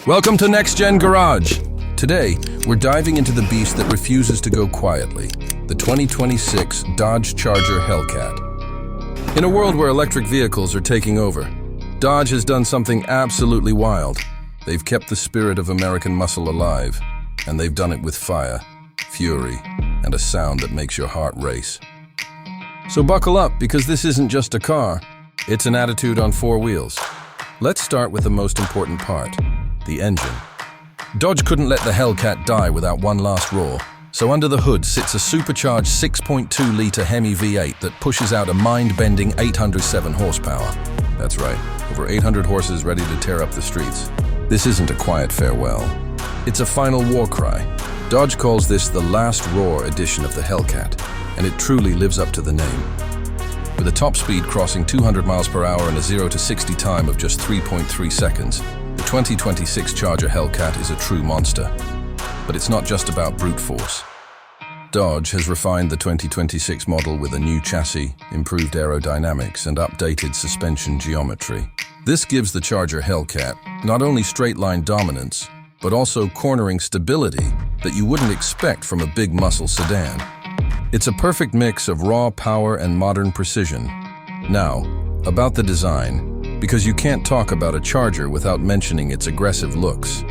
Welcome to NextGenGarage. Today, we're diving into the beast that refuses to go quietly, the 2026 Dodge Charger Hellcat. In a world where electric vehicles are taking over, Dodge has done something absolutely wild. They've kept the spirit of American muscle alive, and they've done it with fire, fury, and a sound that makes your heart race. So buckle up, because this isn't just a car, it's an attitude on four wheels. Let's start with the most important part, the engine. Dodge couldn't let the Hellcat die without one last roar, so under the hood sits a supercharged 6.2-liter HEMI V8 that pushes out a mind-bending 807 horsepower. That's right, over 800 horses ready to tear up the streets. This isn't a quiet farewell. It's a final war cry. Dodge calls this the last roar edition of the Hellcat, and it truly lives up to the name. With a top speed crossing 200 miles per hour and a 0 to 60 time of just 3.3 seconds, the 2026 Charger Hellcat is a true monster. But it's not just about brute force. Dodge has refined the 2026 model with a new chassis, improved aerodynamics, and updated suspension geometry. This gives the Charger Hellcat not only straight-line dominance, but also cornering stability that you wouldn't expect from a big muscle sedan. It's a perfect mix of raw power and modern precision. Now, about the design, because you can't talk about a Charger without mentioning its aggressive looks.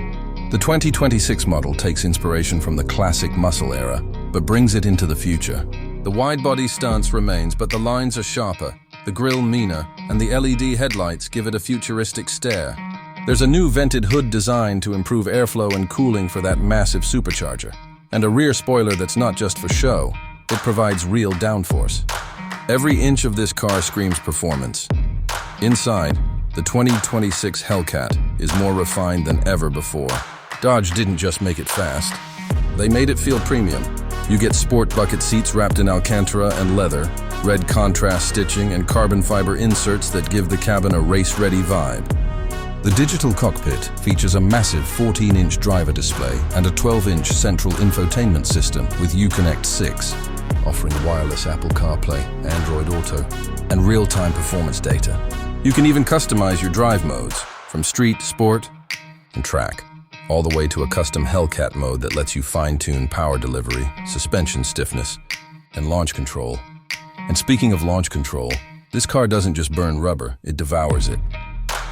The 2026 model takes inspiration from the classic muscle era, but brings it into the future. The wide-body stance remains, but the lines are sharper, the grille meaner, and the LED headlights give it a futuristic stare. There's a new vented hood design to improve airflow and cooling for that massive supercharger, and a rear spoiler that's not just for show. It provides real downforce. Every inch of this car screams performance. Inside, the 2026 Hellcat is more refined than ever before. Dodge didn't just make it fast. They made it feel premium. You get sport bucket seats wrapped in Alcantara and leather, red contrast stitching, and carbon fiber inserts that give the cabin a race-ready vibe. The digital cockpit features a massive 14-inch driver display and a 12-inch central infotainment system with Uconnect 6, offering wireless Apple CarPlay, Android Auto, and real-time performance data. You can even customize your drive modes, from street, sport, and track, all the way to a custom Hellcat mode that lets you fine-tune power delivery, suspension stiffness, and launch control. And speaking of launch control, this car doesn't just burn rubber, it devours it.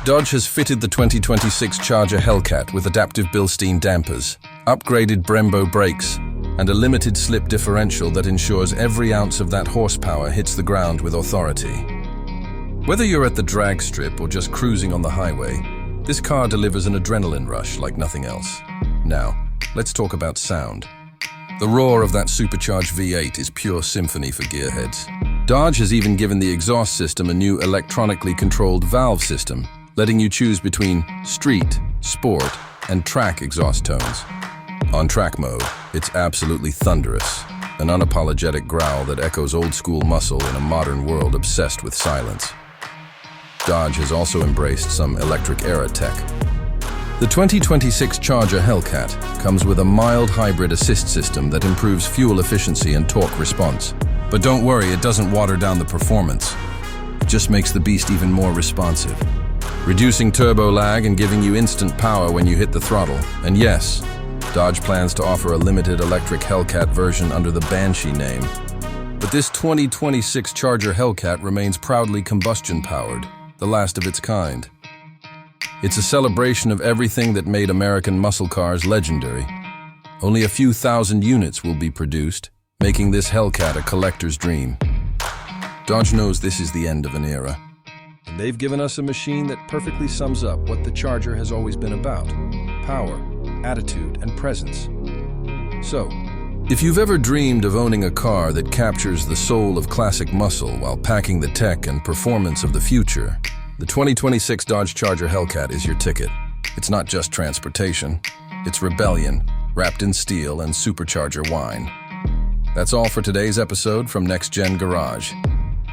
Dodge has fitted the 2026 Charger Hellcat with adaptive Bilstein dampers, upgraded Brembo brakes, and a limited slip differential that ensures every ounce of that horsepower hits the ground with authority. Whether you're at the drag strip or just cruising on the highway, this car delivers an adrenaline rush like nothing else. Now, let's talk about sound. The roar of that supercharged V8 is pure symphony for gearheads. Dodge has even given the exhaust system a new electronically controlled valve system, letting you choose between street, sport, and track exhaust tones. On track mode, it's absolutely thunderous, an unapologetic growl that echoes old-school muscle in a modern world obsessed with silence. Dodge has also embraced some electric-era tech. The 2026 Charger Hellcat comes with a mild hybrid assist system that improves fuel efficiency and torque response. But don't worry, it doesn't water down the performance. It just makes the beast even more responsive, reducing turbo lag and giving you instant power when you hit the throttle. And yes, Dodge plans to offer a limited electric Hellcat version under the Banshee name. But this 2026 Charger Hellcat remains proudly combustion-powered, the last of its kind. It's a celebration of everything that made American muscle cars legendary. Only a few thousand units will be produced, making this Hellcat a collector's dream. Dodge knows this is the end of an era, and they've given us a machine that perfectly sums up what the Charger has always been about: power, attitude, and presence. So, if you've ever dreamed of owning a car that captures the soul of classic muscle while packing the tech and performance of the future, the 2026 Dodge Charger Hellcat is your ticket. It's not just transportation, it's rebellion, wrapped in steel and supercharger wine. That's all for today's episode from NextGenGarage.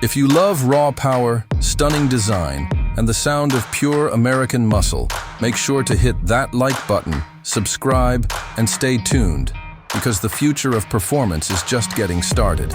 If you love raw power, stunning design, and the sound of pure American muscle, make sure to hit that like button, subscribe, and stay tuned, because the future of performance is just getting started.